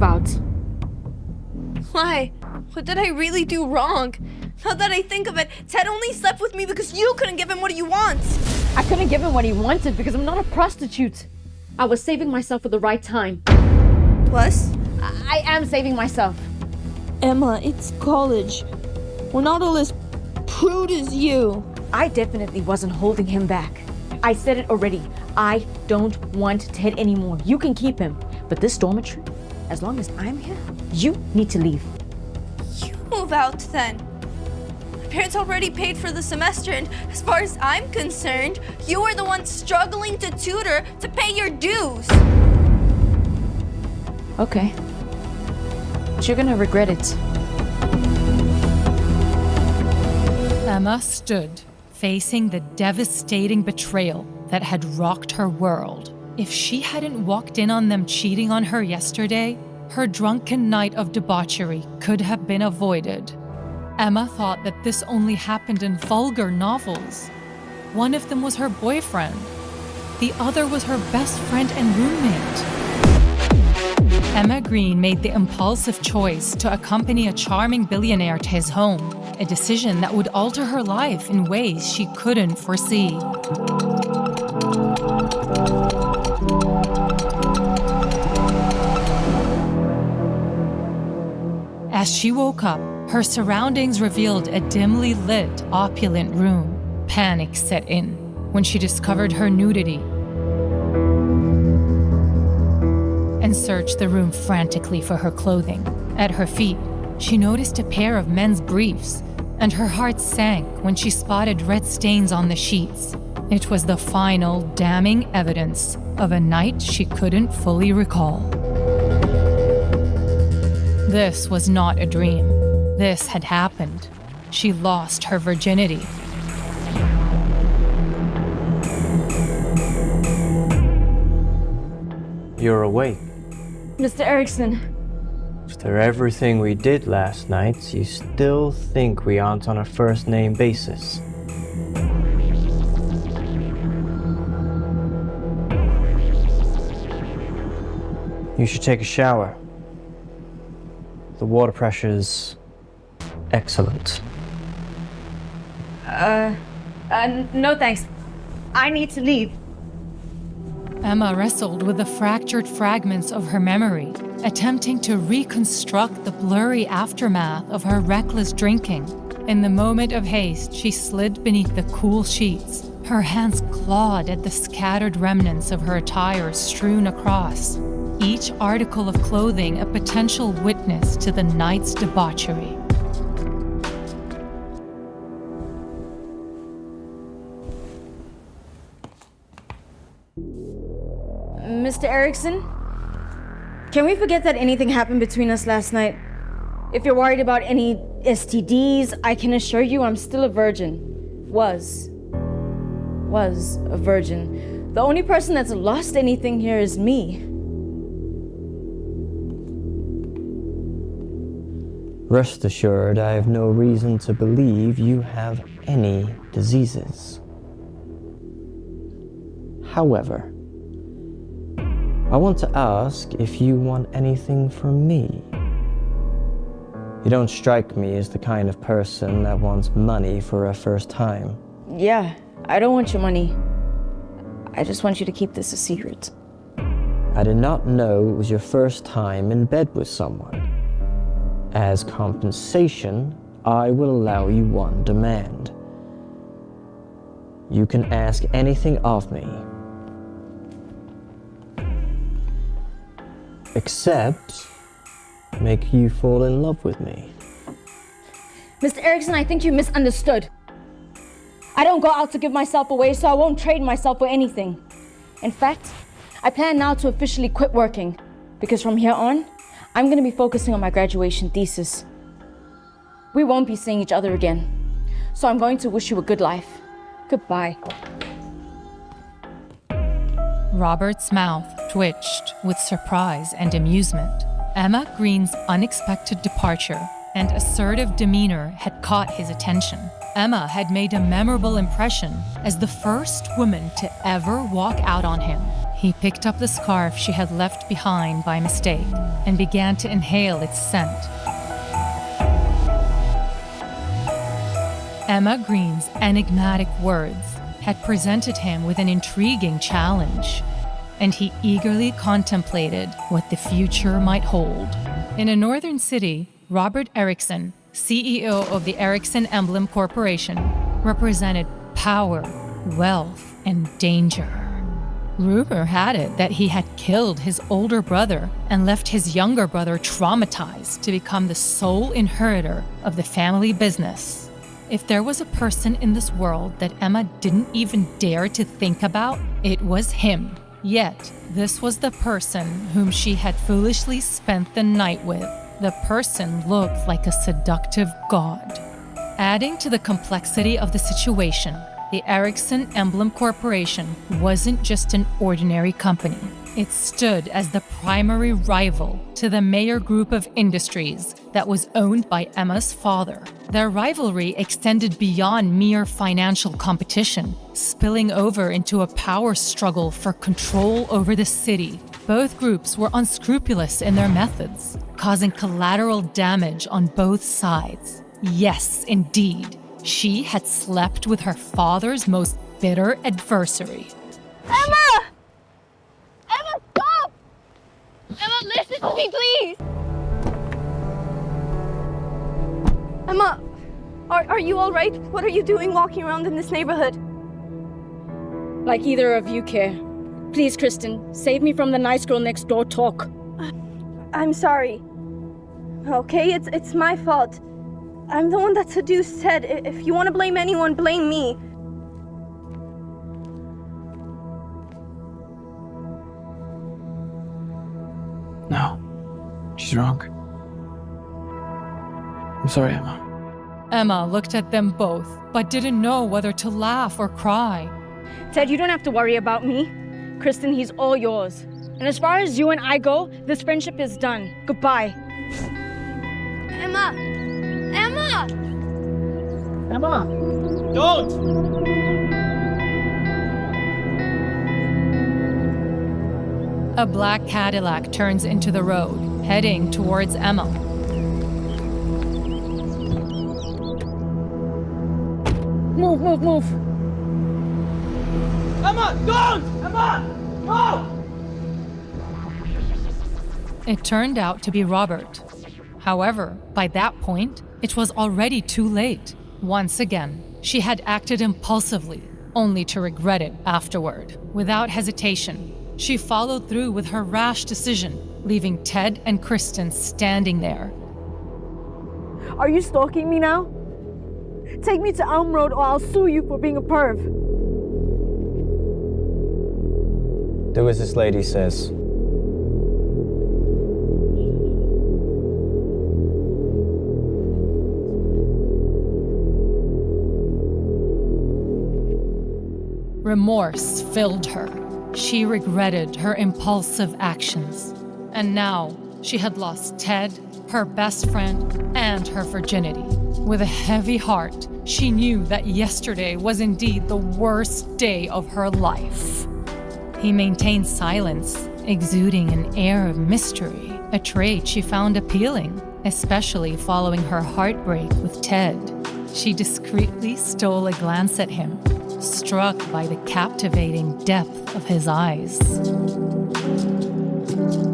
move out. Why? What did I really do wrong? Now that I think of it, Ted only slept with me because you couldn't give him what he wants. I couldn't give him what he wanted because I'm not a prostitute. I was saving myself for the right time. Plus? I am saving myself. Emma, it's college. We're not all as prude as you. I definitely wasn't holding him back. I said it already. I don't want Ted anymore. You can keep him. But this dormitory, as long as I'm here, you need to leave. You move out then. My parents already paid for the semester, and as far as I'm concerned, you are the one struggling to tutor to pay your dues. Okay. But you're gonna regret it. Emma stood, facing the devastating betrayal that had rocked her world. If she hadn't walked in on them cheating on her yesterday, her drunken night of debauchery could have been avoided. Emma thought that this only happened in vulgar novels. One of them was her boyfriend. The other was her best friend and roommate. Emma Green made the impulsive choice to accompany a charming billionaire to his home, a decision that would alter her life in ways she couldn't foresee. As she woke up, her surroundings revealed a dimly lit, opulent room. Panic set in when she discovered her nudity and searched the room frantically for her clothing. At her feet, she noticed a pair of men's briefs, and her heart sank when she spotted red stains on the sheets. It was the final, damning evidence of a night she couldn't fully recall. This was not a dream. This had happened. She lost her virginity. You're awake. Mr. Erickson. After everything we did last night, you still think we aren't on a first-name basis. You should take a shower. The water pressure's excellent. No thanks. I need to leave. Emma wrestled with the fractured fragments of her memory, attempting to reconstruct the blurry aftermath of her reckless drinking. In the moment of haste, she slid beneath the cool sheets. Her hands clawed at the scattered remnants of her attire strewn across, each article of clothing a potential witness to the night's debauchery. Mr. Erickson? Can we forget that anything happened between us last night? If you're worried about any STDs, I can assure you I'm still a virgin. Was a virgin. The only person that's lost anything here is me. Rest assured, I have no reason to believe you have any diseases. However, I want to ask if you want anything from me. You don't strike me as the kind of person that wants money for a first time. Yeah, I don't want your money. I just want you to keep this a secret. I did not know it was your first time in bed with someone. As compensation, I will allow you one demand. You can ask anything of me, except make you fall in love with me. Mr. Erickson, I think you misunderstood. I don't go out to give myself away, so I won't trade myself for anything. In fact, I plan now to officially quit working, because from here on, I'm going to be focusing on my graduation thesis. We won't be seeing each other again, so I'm going to wish you a good life. Goodbye. Robert's mouth twitched with surprise and amusement. Emma Green's unexpected departure and assertive demeanor had caught his attention. Emma had made a memorable impression as the first woman to ever walk out on him. He picked up the scarf she had left behind by mistake and began to inhale its scent. Emma Green's enigmatic words had presented him with an intriguing challenge, and he eagerly contemplated what the future might hold. In a northern city, Robert Erickson, CEO of the Erickson Emblem Corporation, represented power, wealth, and danger. Rumor had it that he had killed his older brother and left his younger brother traumatized to become the sole inheritor of the family business. If there was a person in this world that Emma didn't even dare to think about, it was him. Yet, this was the person whom she had foolishly spent the night with. The person looked like a seductive god. Adding to the complexity of the situation, the Erickson Emblem Corporation wasn't just an ordinary company. It stood as the primary rival to the Mayer Group of Industries that was owned by Emma's father. Their rivalry extended beyond mere financial competition, spilling over into a power struggle for control over the city. Both groups were unscrupulous in their methods, causing collateral damage on both sides. Yes, indeed, she had slept with her father's most bitter adversary. Emma! Emma, stop! Emma, listen to me, please! Emma, are you all right? What are you doing walking around in this neighborhood? Like either of you care. Please, Kristen, save me from the nice girl next door talk. I'm sorry. Okay, it's my fault. I'm the one that seduced Ted. If you want to blame anyone, blame me. No, she's wrong. I'm sorry, Emma. Emma looked at them both, but didn't know whether to laugh or cry. Ted, you don't have to worry about me. Kristen, he's all yours. And as far as you and I go, this friendship is done. Goodbye. Emma! Emma! Emma! Don't! A black Cadillac turns into the road, heading towards Emma. Move. Emma, don't! Emma! No! It turned out to be Robert. However, by that point, it was already too late. Once again, she had acted impulsively, only to regret it afterward. Without hesitation, she followed through with her rash decision, leaving Ted and Kristen standing there. Are you stalking me now? Take me to Elm Road or I'll sue you for being a perv. Do as this lady says. Remorse filled her. She regretted her impulsive actions. And now, she had lost Ted, her best friend, and her virginity. With a heavy heart, she knew that yesterday was indeed the worst day of her life. He maintained silence, exuding an air of mystery, a trait she found appealing, especially following her heartbreak with Ted. She discreetly stole a glance at him, struck by the captivating depth of his eyes.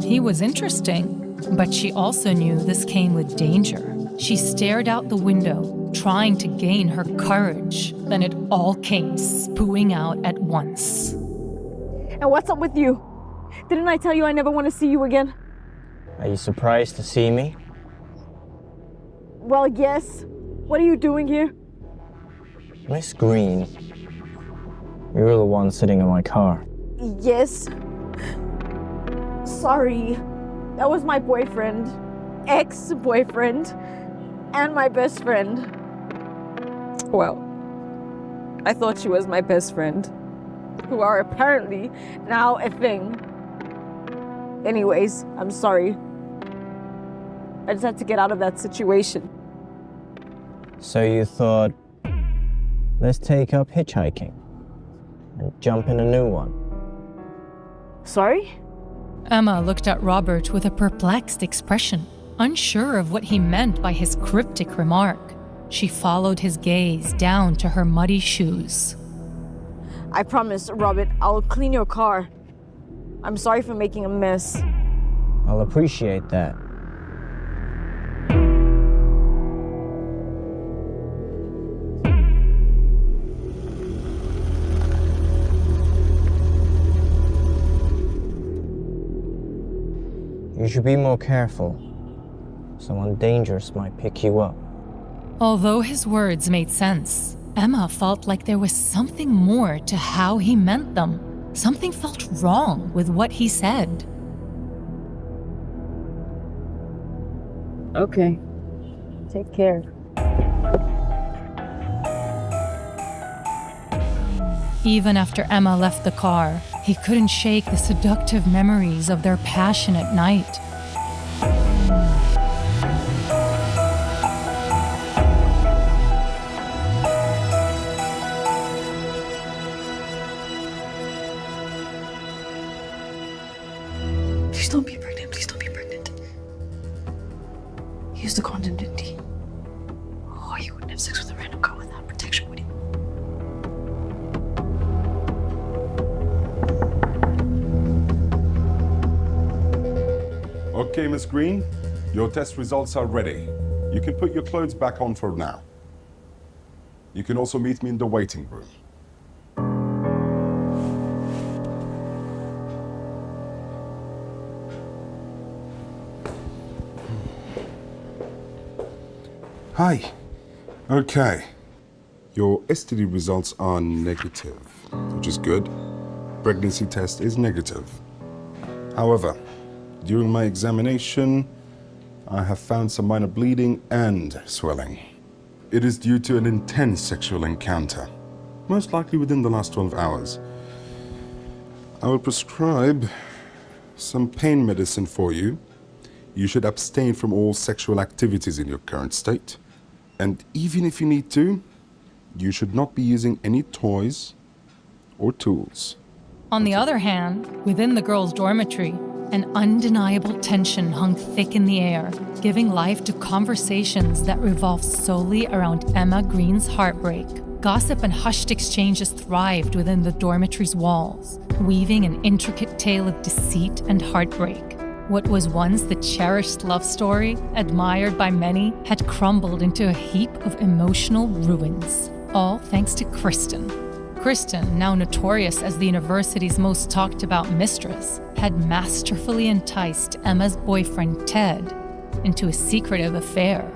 He was interesting, but she also knew this came with danger. She stared out the window, trying to gain her courage. Then it all came spewing out at once. And what's up with you? Didn't I tell you I never want to see you again? Are you surprised to see me? Well, yes. What are you doing here? Miss Green, you were the one sitting in my car. Yes. Sorry. That was my boyfriend, ex-boyfriend, and my best friend. Well, I thought she was my best friend, who are apparently now a thing. Anyways, I'm sorry. I just had to get out of that situation. So you thought, let's take up hitchhiking and jump in a new one. Sorry? Emma looked at Robert with a perplexed expression, unsure of what he meant by his cryptic remark. She followed his gaze down to her muddy shoes. I promise, Robert, I'll clean your car. I'm sorry for making a mess. I'll appreciate that. You should be more careful. Someone dangerous might pick you up. Although his words made sense, Emma felt like there was something more to how he meant them. Something felt wrong with what he said. Okay. Take care. Even after Emma left the car, he couldn't shake the seductive memories of their passionate night. Please don't be pregnant. Please don't be pregnant. Use the condom, didn't he? Oh, you wouldn't have sex with a random girl without protection, would you? Okay, Miss Green, your test results are ready. You can put your clothes back on for now. You can also meet me in the waiting room. Hi. Okay. Your STD results are negative, which is good. Pregnancy test is negative. However, during my examination, I have found some minor bleeding and swelling. It is due to an intense sexual encounter, most likely within the last 12 hours. I will prescribe some pain medicine for you. You should abstain from all sexual activities in your current state. And even if you need to, you should not be using any toys or tools. On the other hand, within the girls' dormitory, an undeniable tension hung thick in the air, giving life to conversations that revolved solely around Emma Green's heartbreak. Gossip and hushed exchanges thrived within the dormitory's walls, weaving an intricate tale of deceit and heartbreak. What was once the cherished love story, admired by many, had crumbled into a heap of emotional ruins, all thanks to Kristen. Kristen, now notorious as the university's most talked about mistress, had masterfully enticed Emma's boyfriend Ted into a secretive affair.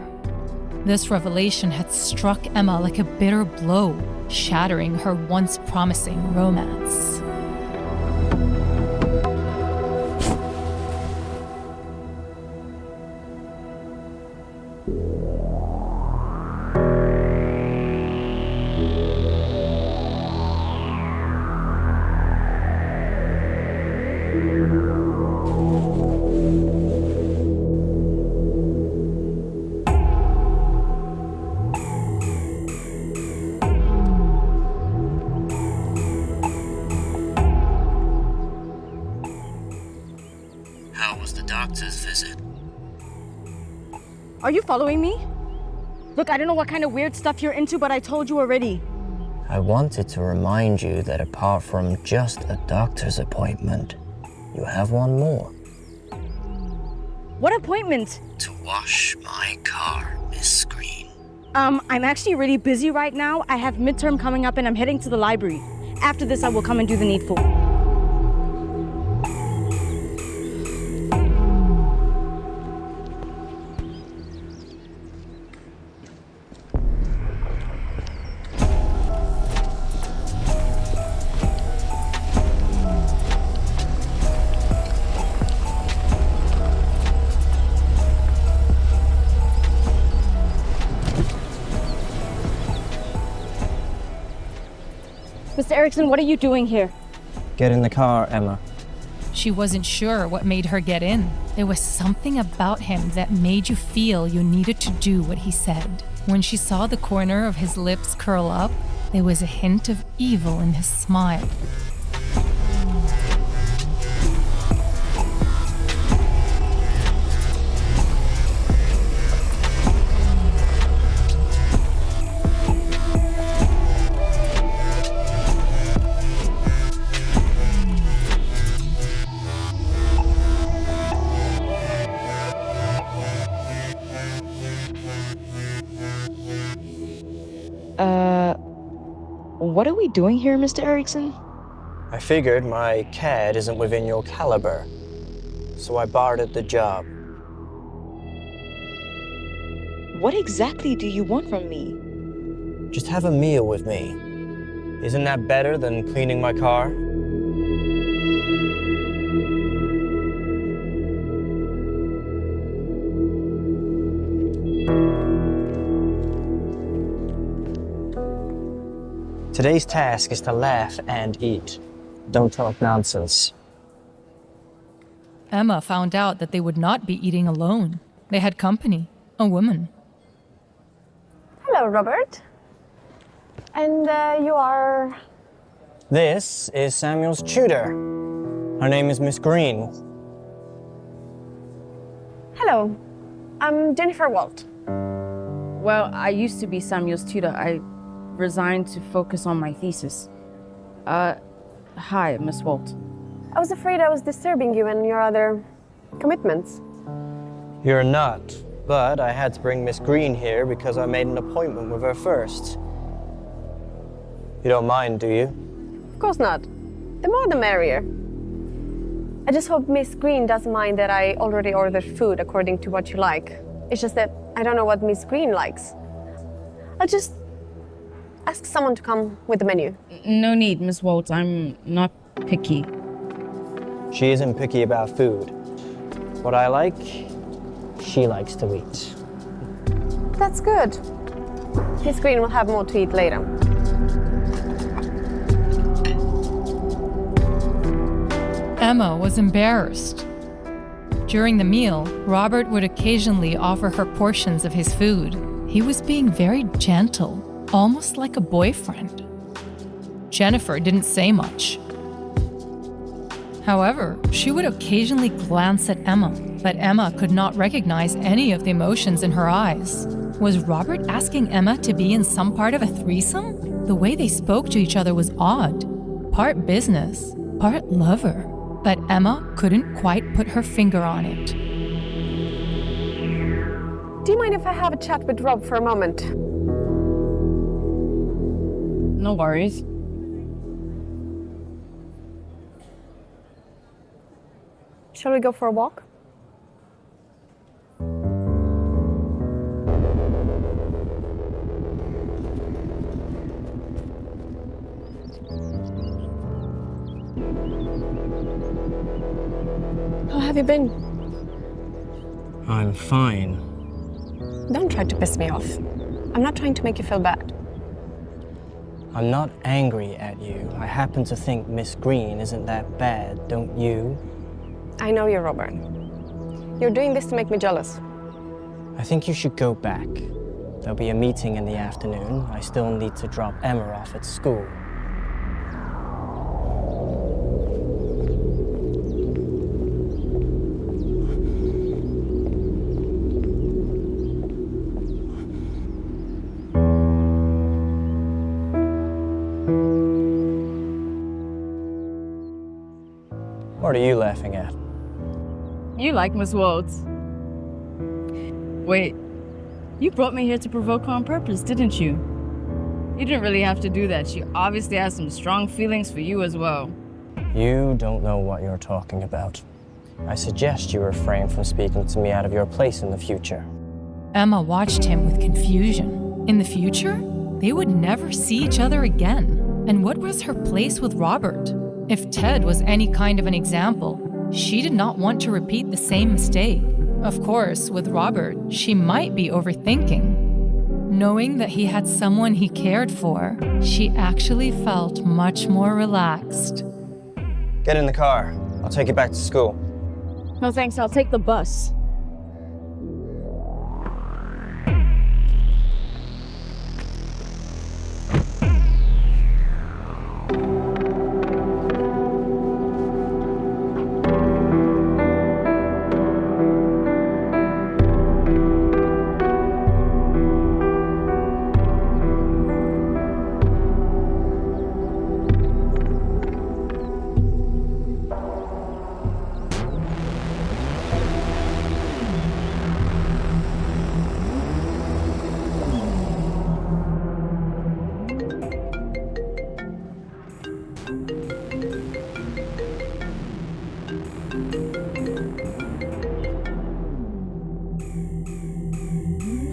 This revelation had struck Emma like a bitter blow, shattering her once promising romance. How was the doctor's visit? Are you following me? Look, I don't know what kind of weird stuff you're into, but I told you already. I wanted to remind you that apart from just a doctor's appointment, you have one more. What appointment? To wash my car, Miss Green. I'm actually really busy right now. I have midterm coming up and I'm heading to the library. After this, I will come and do the needful. Mr. Erickson, what are you doing here? Get in the car, Emma. She wasn't sure what made her get in. There was something about him that made you feel you needed to do what he said. When she saw the corner of his lips curl up, there was a hint of evil in his smile. What are we doing here, Mr. Erickson? I figured my CAD isn't within your caliber, so I bartered the job. What exactly do you want from me? Just have a meal with me. Isn't that better than cleaning my car? Today's task is to laugh and eat. Don't talk nonsense. Emma found out that they would not be eating alone. They had company, a woman. Hello, Robert. And you are... This is Samuel's tutor. Her name is Miss Green. Hello. I'm Jennifer Walt. Well, I used to be Samuel's tutor. I resigned to focus on my thesis. Hi, Miss Walt. I was afraid I was disturbing you and your other commitments. You're not, but I had to bring Miss Green here because I made an appointment with her first. You don't mind, do you? Of course not. The more the merrier. I just hope Miss Green doesn't mind that I already ordered food according to what you like. It's just that I don't know what Miss Green likes. I'll just ask someone to come with the menu. No need, Miss Walt. I'm not picky. She isn't picky about food. What I like, she likes to eat. That's good. Miss Green will have more to eat later. Emma was embarrassed. During the meal, Robert would occasionally offer her portions of his food. He was being very gentle, almost like a boyfriend. Jennifer didn't say much. However, she would occasionally glance at Emma, but Emma could not recognize any of the emotions in her eyes. Was Robert asking Emma to be in some part of a threesome? The way they spoke to each other was odd. Part business, part lover. But Emma couldn't quite put her finger on it. Do you mind if I have a chat with Rob for a moment? No worries. Shall we go for a walk? How have you been? I'm fine. Don't try to piss me off. I'm not trying to make you feel bad. I'm not angry at you. I happen to think Miss Green isn't that bad, don't you? I know you, Robert. You're doing this to make me jealous. I think you should go back. There'll be a meeting in the afternoon. I still need to drop Emma off at school. What are you laughing at? You like Miss Walt. Wait, you brought me here to provoke her on purpose, didn't you? You didn't really have to do that. She obviously has some strong feelings for you as well. You don't know what you're talking about. I suggest you refrain from speaking to me out of your place in the future. Emma watched him with confusion. In the future, they would never see each other again. And what was her place with Robert? If Ted was any kind of an example, she did not want to repeat the same mistake. Of course, with Robert, she might be overthinking. Knowing that he had someone he cared for, she actually felt much more relaxed. Get in the car. I'll take you back to school. No thanks, I'll take the bus.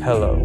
Hello.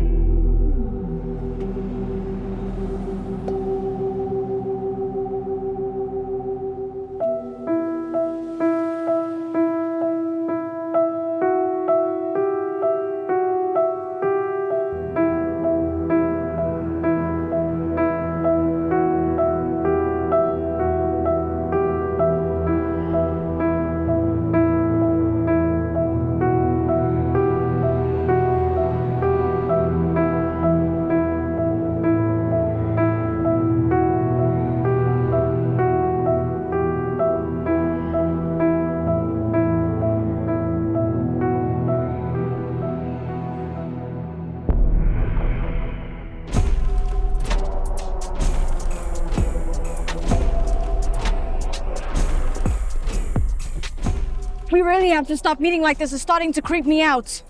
We really have to stop meeting like this. It's starting to creep me out.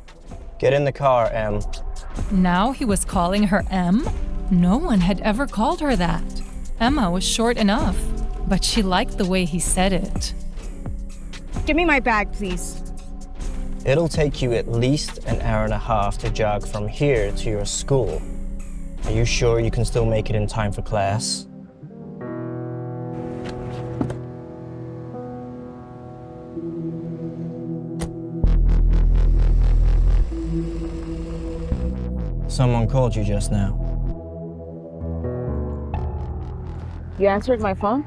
Get in the car, Em. Now he was calling her Em? No one had ever called her that. Emma was short enough, but she liked the way he said it. Give me my bag, please. It'll take you at least an hour and a half to jog from here to your school. Are you sure you can still make it in time for class? Someone called you just now. You answered my phone?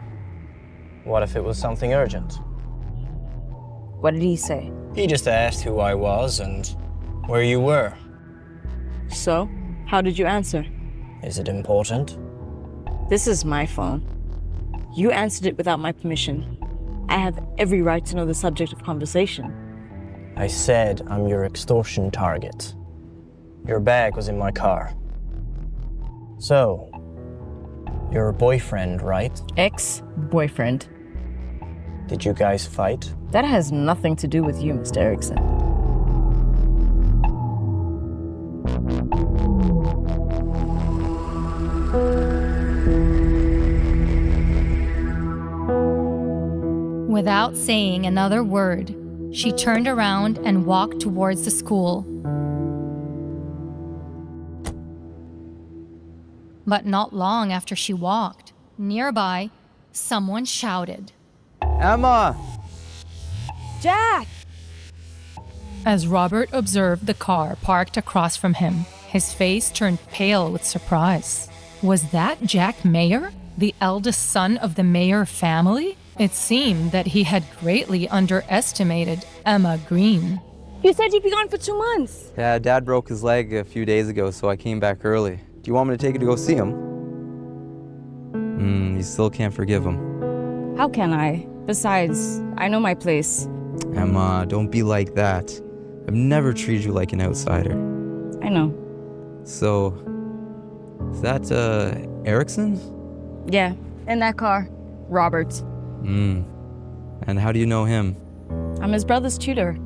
What if it was something urgent? What did he say? He just asked who I was and where you were. So, how did you answer? Is it important? This is my phone. You answered it without my permission. I have every right to know the subject of conversation. I said I'm your extortion target. Your bag was in my car. So, you're a boyfriend, right? Ex-boyfriend. Did you guys fight? That has nothing to do with you, Mr. Erickson. Without saying another word, she turned around and walked towards the school. But not long after she walked, nearby, someone shouted, Emma! Jack! As Robert observed the car parked across from him, his face turned pale with surprise. Was that Jack Mayer, the eldest son of the Mayer family? It seemed that he had greatly underestimated Emma Green. You said you'd be gone for 2 months. Yeah, Dad broke his leg a few days ago, so I came back early. Do you want me to take you to go see him? You still can't forgive him. How can I? Besides, I know my place. Emma, don't be like that. I've never treated you like an outsider. I know. So, is that, Erickson? Yeah, in that car. Robert. And how do you know him? I'm his brother's tutor.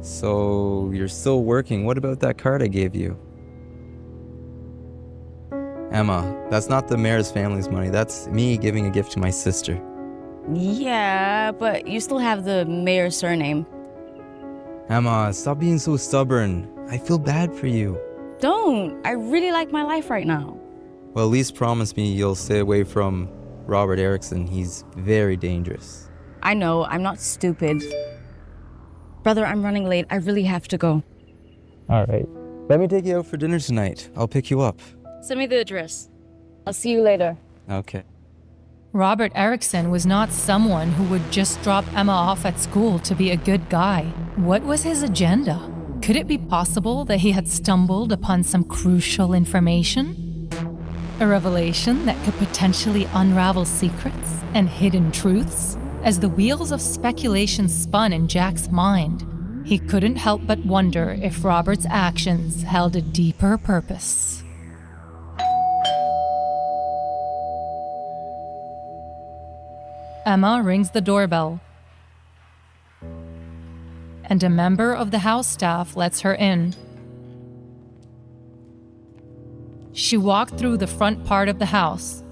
So, you're still working. What about that card I gave you? Emma, that's not the mayor's family's money. That's me giving a gift to my sister. Yeah, but you still have the mayor's surname. Emma, stop being so stubborn. I feel bad for you. Don't. I really like my life right now. Well, at least promise me you'll stay away from Robert Erickson. He's very dangerous. I know, I'm not stupid. Brother, I'm running late. I really have to go. All right. Let me take you out for dinner tonight. I'll pick you up. Send me the address. I'll see you later. Okay. Robert Erickson was not someone who would just drop Emma off at school to be a good guy. What was his agenda? Could it be possible that he had stumbled upon some crucial information? A revelation that could potentially unravel secrets and hidden truths? As the wheels of speculation spun in Jack's mind, he couldn't help but wonder if Robert's actions held a deeper purpose. Emma rings the doorbell, and a member of the house staff lets her in. She walked through the front part of the house,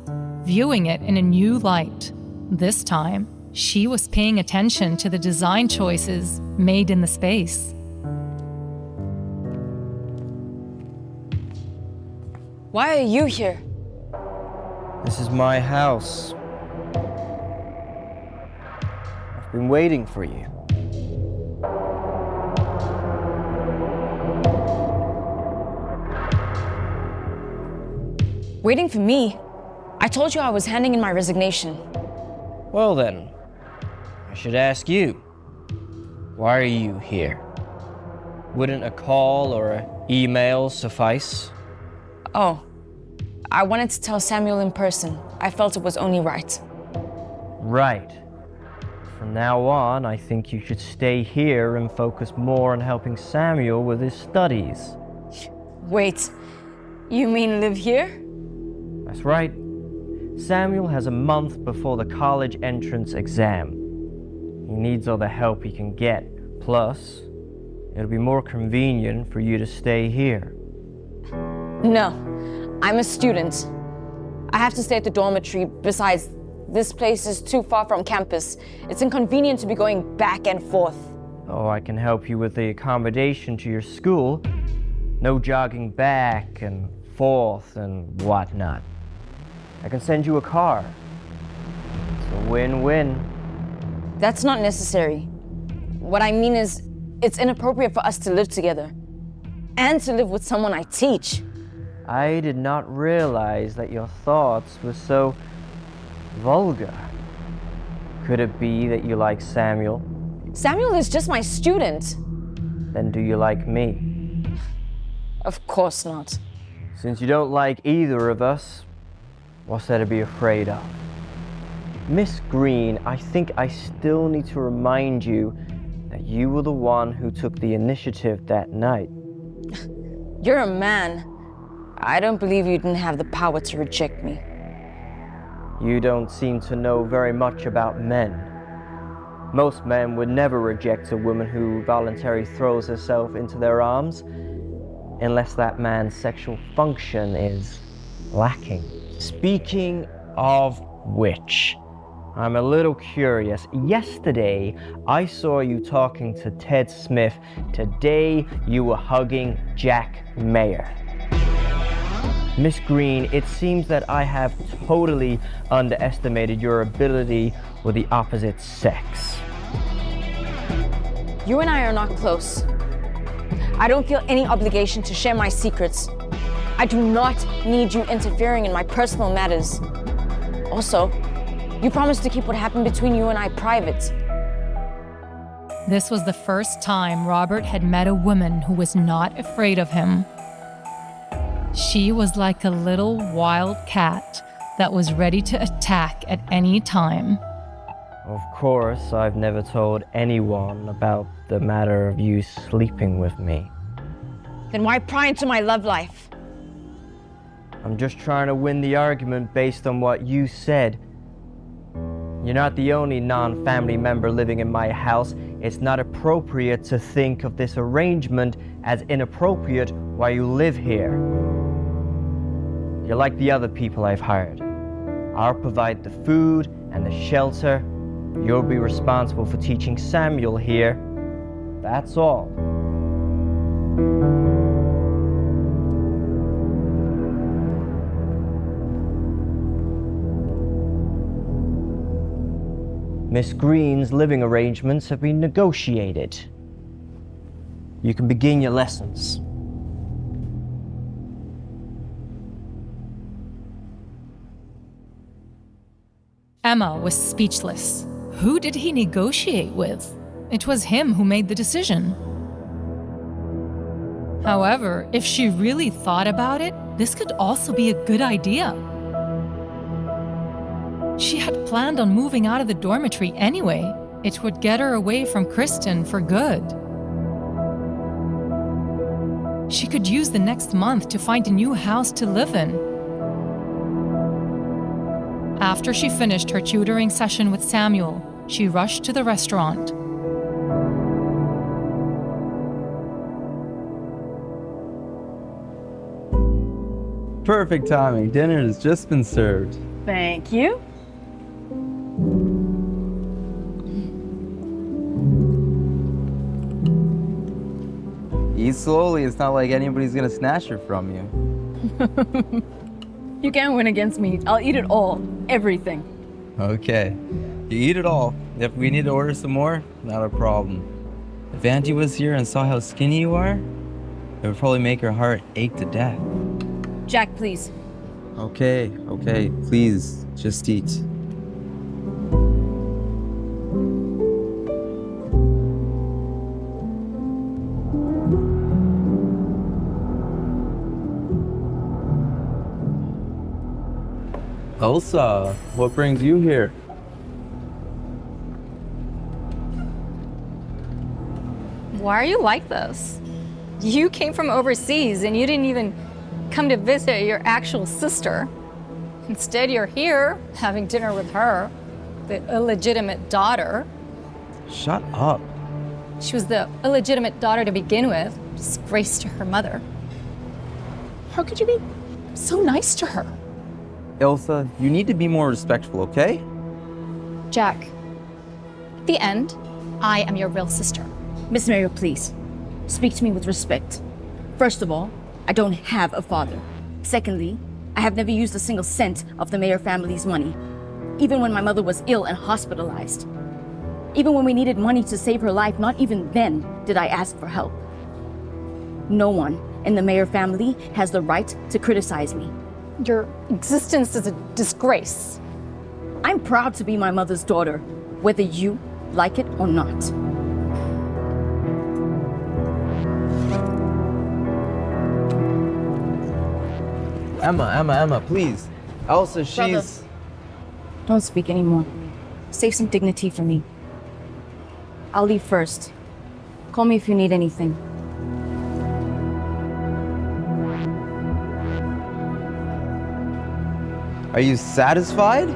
viewing it in a new light. This time, She was paying attention to the design choices made in the space. Why are you here? This is my house. I've been waiting for you. Waiting for me? I told you I was handing in my resignation. Well then, I should ask you, why are you here? Wouldn't a call or an email suffice? Oh, I wanted to tell Samuel in person. I felt it was only right. Right. From now on, I think you should stay here and focus more on helping Samuel with his studies. Wait, you mean live here? That's right. Samuel has a month before the college entrance exam. He needs all the help he can get. Plus, it'll be more convenient for you to stay here. No, I'm a student. I have to stay at the dormitory. Besides, this place is too far from campus. It's inconvenient to be going back and forth. Oh, I can help you with the accommodation to your school. No jogging back and forth and whatnot. I can send you a car. It's a win-win. That's not necessary. What I mean is, it's inappropriate for us to live together. And to live with someone I teach. I did not realize that your thoughts were so vulgar. Could it be that you like Samuel? Samuel is just my student. Then do you like me? Of course not. Since you don't like either of us, what's there to be afraid of? Miss Green, I think I still need to remind you that you were the one who took the initiative that night. You're a man. I don't believe you didn't have the power to reject me. You don't seem to know very much about men. Most men would never reject a woman who voluntarily throws herself into their arms, unless that man's sexual function is lacking. Speaking of which, I'm a little curious. Yesterday, I saw you talking to Ted Smith. Today, you were hugging Jack Mayer. Miss Green, it seems that I have totally underestimated your ability with the opposite sex. You and I are not close. I don't feel any obligation to share my secrets. I do not need you interfering in my personal matters. Also, you promised to keep what happened between you and I private. This was the first time Robert had met a woman who was not afraid of him. She was like a little wild cat that was ready to attack at any time. Of course, I've never told anyone about the matter of you sleeping with me. Then why pry into my love life? I'm just trying to win the argument based on what you said. You're not the only non-family member living in my house. It's not appropriate to think of this arrangement as inappropriate while you live here. You're like the other people I've hired. I'll provide the food and the shelter. You'll be responsible for teaching Samuel here. That's all. Miss Green's living arrangements have been negotiated. You can begin your lessons. Emma was speechless. Who did he negotiate with? It was him who made the decision. However, if she really thought about it, this could also be a good idea. She had planned on moving out of the dormitory anyway. It would get her away from Kristen for good. She could use the next month to find a new house to live in. After she finished her tutoring session with Samuel, she rushed to the restaurant. Perfect timing. Dinner has just been served. Thank you. Eat slowly. It's not like anybody's gonna snatch her from you. You can't win against me. I'll eat it all. Everything. Okay. You eat it all. If we need to order some more, not a problem. If Auntie was here and saw how skinny you are, it would probably make her heart ache to death. Jack, please. Okay, please, just eat. Elsa, what brings you here? Why are you like this? You came from overseas and you didn't even come to visit your actual sister. Instead, you're here having dinner with her, the illegitimate daughter. Shut up. She was the illegitimate daughter to begin with, disgrace to her mother. How could you be so nice to her? Elsa, you need to be more respectful, okay? Jack, at the end, I am your real sister. Miss Mario, please. Speak to me with respect. First of all, I don't have a father. Secondly, I have never used a single cent of the Mayer family's money. Even when my mother was ill and hospitalized. Even when we needed money to save her life, not even then did I ask for help. No one in the Mayer family has the right to criticize me. Your existence is a disgrace. I'm proud to be my mother's daughter, whether you like it or not. Emma, please. Elsa, she's... Brother, don't speak anymore. Save some dignity for me. I'll leave first. Call me if you need anything. Are you satisfied?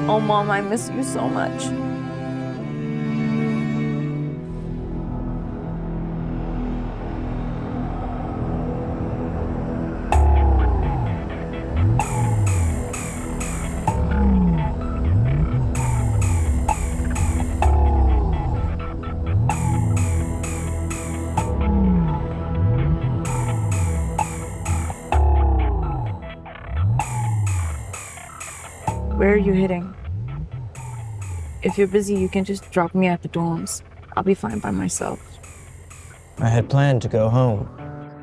Oh, Mom, I miss you so much. Where are you heading? If you're busy, you can just drop me at the dorms. I'll be fine by myself. I had planned to go home.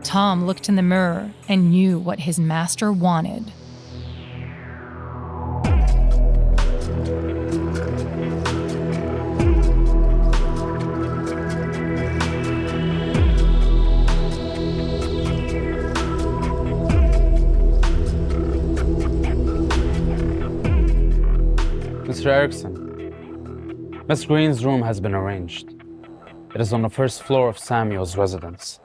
Tom looked in the mirror and knew what his master wanted. Mr. Erickson, Miss Green's room has been arranged. It is on the first floor of Samuel's residence.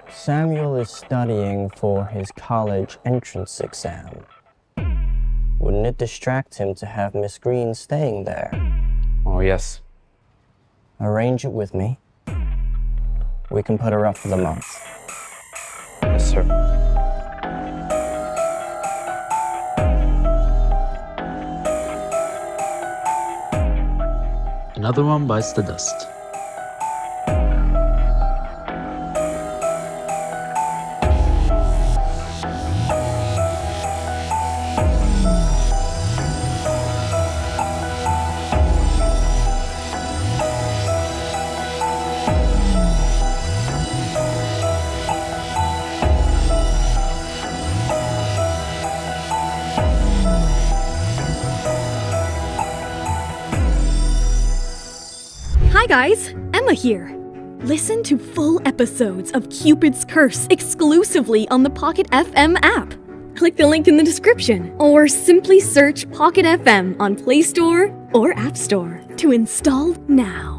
Samuel is studying for his college entrance exam. Wouldn't it distract him to have Miss Green staying there? Oh, yes. Arrange it with me. We can put her up for the month. Yes, sir. Another one bites the dust. Hi guys, Emma here. Listen to full episodes of Cupid's Curse exclusively on the Pocket FM app. Click the link in the description or simply search Pocket FM on Play Store or App Store to install now.